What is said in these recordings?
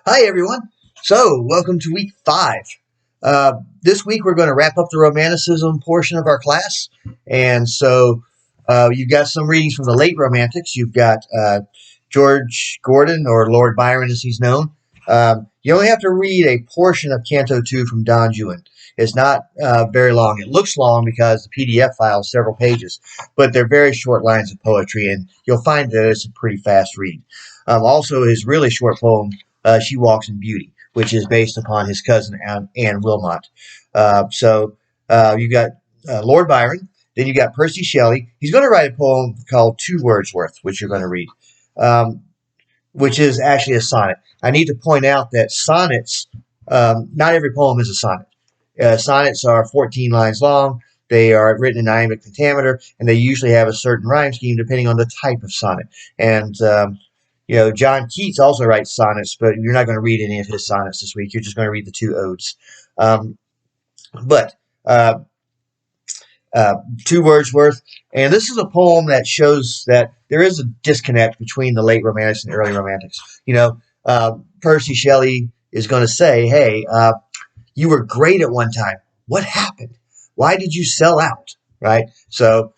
Hi, everyone. So, welcome to week 5. This week, we're going to wrap up the Romanticism portion of our class. And so, you've got some readings from the late Romantics. You've got George Gordon, or Lord Byron as he's known. You only have to read a portion of Canto 2 from Don Juan. It's not very long. It looks long because the PDF file is several pages, but they're very short lines of poetry, and you'll find that it's a pretty fast read. Also, his really short poem, She Walks in Beauty, which is based upon his cousin Anne Wilmot. You got Lord Byron, then you got Percy Shelley. He's going to write a poem called To Wordsworth, which you're going to read, which is actually a sonnet. I need to point out that sonnets, not every poem is a sonnet. Sonnets are 14 lines long. They are written in iambic pentameter, and they usually have a certain rhyme scheme depending on the type of sonnet. And John Keats also writes sonnets, but you're not going to read any of his sonnets this week. You're just going to read the 2 odes. But To Wordsworth, and this is a poem that shows that there is a disconnect between the late Romantics and the early Romantics. Percy Shelley is going to say, hey, you were great at one time. What happened? Why did you sell out? Right? So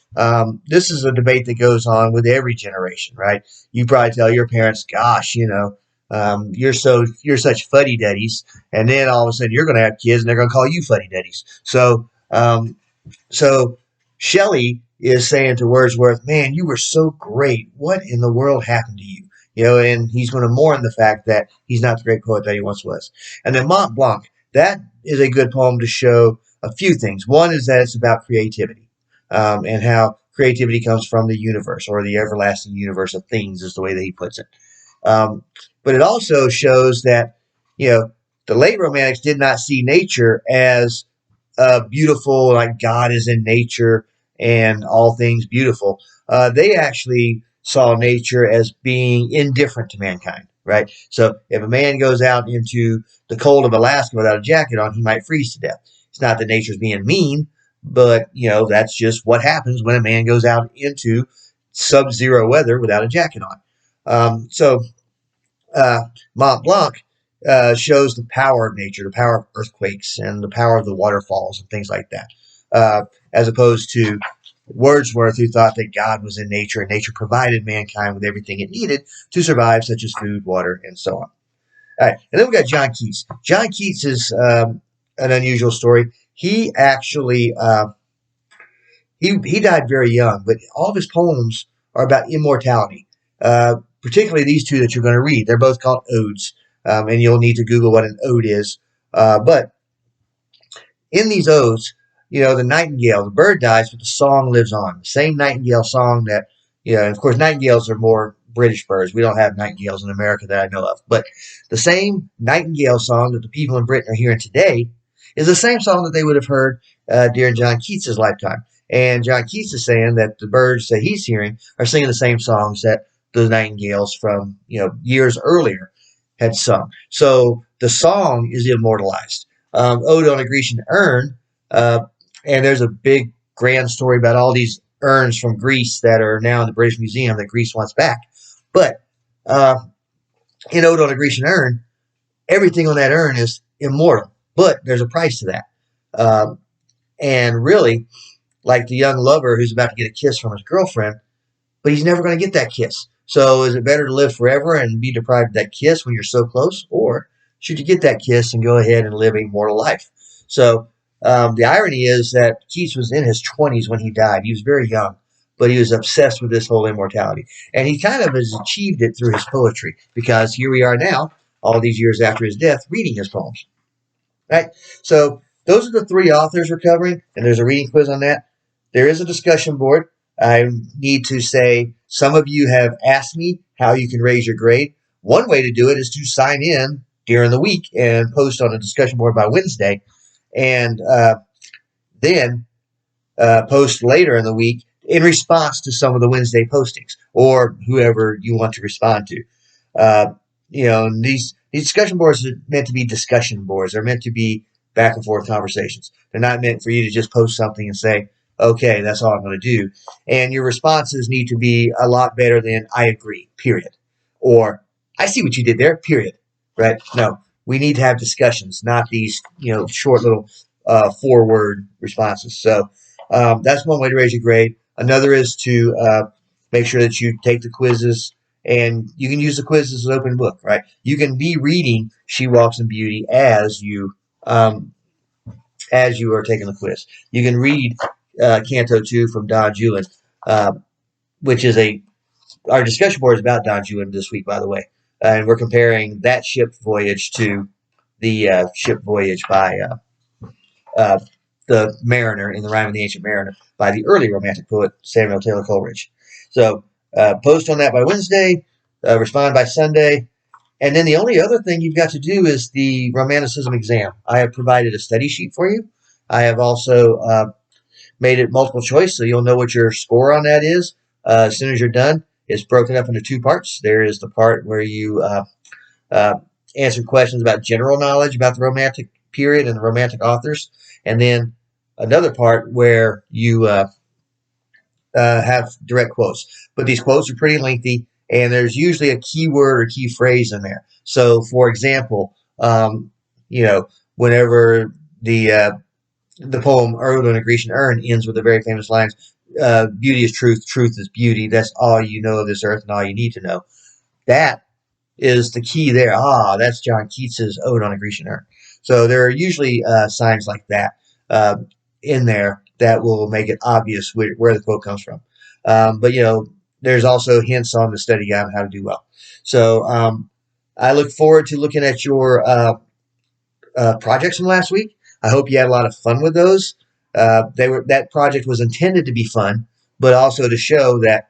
this is a debate that goes on with every generation, right? You probably tell your parents, gosh, you're such fuddy-duddies, and then all of a sudden you're going to have kids and they're going to call you fuddy-duddies. So Shelley is saying to Wordsworth, man, you were so great. What in the world happened to you? And he's going to mourn the fact that he's not the great poet that he once was. And then Mont Blanc, that is a good poem to show a few things. One is that it's about creativity, and how creativity comes from the universe, or the everlasting universe of things is the way that he puts it. But it also shows that, the late Romantics did not see nature as beautiful, like God is in nature and all things beautiful. They actually saw nature as being indifferent to mankind, right? So if a man goes out into the cold of Alaska without a jacket on, he might freeze to death. It's not that nature's being mean, but, that's just what happens when a man goes out into sub-zero weather without a jacket on. Mont Blanc shows the power of nature, the power of earthquakes, and the power of the waterfalls and things like that, as opposed to Wordsworth, who thought that God was in nature and nature provided mankind with everything it needed to survive, such as food, water, and so on. All right, and then we got John Keats. John Keats is an unusual story. He actually he died very young, but all of his poems are about immortality. Particularly these 2 that you're going to read. They're both called odes, and you'll need to Google what an ode is. But in these odes, the nightingale, the bird dies, but the song lives on. The same nightingale song that, and of course, nightingales are more British birds. We don't have nightingales in America that I know of. But the same nightingale song that the people in Britain are hearing today is the same song that they would have heard during John Keats' lifetime. And John Keats is saying that the birds that he's hearing are singing the same songs that the nightingales from years earlier had sung. So the song is immortalized. Ode on a Grecian Urn, and there's a big grand story about all these urns from Greece that are now in the British Museum that Greece wants back. But in Ode on a Grecian Urn, everything on that urn is immortal, but there's a price to that. And really, like the young lover who's about to get a kiss from his girlfriend, but he's never going to get that kiss. So is it better to live forever and be deprived of that kiss when you're so close? Or should you get that kiss and go ahead and live a mortal life? So the irony is that Keats was in his 20s when he died. He was very young, but he was obsessed with this whole immortality. And he kind of has achieved it through his poetry, because here we are now, all these years after his death, reading his poems. Right? So those are the 3 authors we're covering, and there's a reading quiz on that. There is a discussion board. I need to say, some of you have asked me how you can raise your grade. One way to do it is to sign in during the week and post on a discussion board by Wednesday, and then post later in the week in response to some of the Wednesday postings, or whoever you want to respond to. These discussion boards are meant to be discussion boards. They're meant to be back and forth conversations. They're not meant for you to just post something and say, okay, that's all I'm going to do. And your responses need to be a lot better than I agree, period. Or I see what you did there, period. right? No, we need to have discussions, not these, short little 4-word responses. So that's one way to raise your grade. Another is to make sure that you take the quizzes, and you can use the quizzes as an open book, right? You can be reading She Walks in Beauty as you are taking the quiz. You can read Canto 2 from Don Juan, uh, which is our discussion board is about Don Juan this week, by the way. And we're comparing that ship voyage to the ship voyage by uh, the Mariner in the Rime of the Ancient Mariner by the early Romantic poet Samuel Taylor Coleridge. So post on that by Wednesday, respond by Sunday, and then the only other thing you've got to do is the Romanticism exam. I have provided a study sheet for you. I have also made it multiple choice, so you'll know what your score on that is as soon as you're done. It's broken up into 2 parts. There is the part where you uh, answer questions about general knowledge about the Romantic period and the Romantic authors, and then another part where you have direct quotes. But these quotes are pretty lengthy, and there's usually a key word or key phrase in there. So, for example, whenever the poem "Ode on a Grecian Urn" ends with the very famous lines, "Beauty is truth, truth is beauty. That's all you know of this earth, and all you need to know." That is the key there. That's John Keats's "Ode on a Grecian Urn." So there are usually signs like that uh, in there that will make it obvious where the quote comes from. But there's also hints on the study guide on how to do well. So I look forward to looking at your projects from last week. I hope you had a lot of fun with those. That project was intended to be fun, but also to show that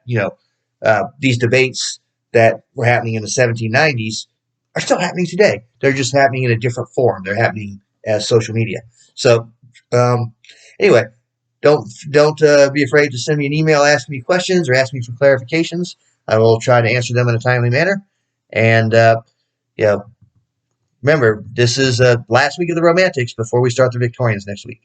these debates that were happening in the 1790s are still happening today. They're just happening in a different form. They're happening as social media. So anyway, don't be afraid to send me an email asking me questions or ask me for clarifications. I will try to answer them in a timely manner. And remember, this is last week of the Romantics before we start the Victorians next week.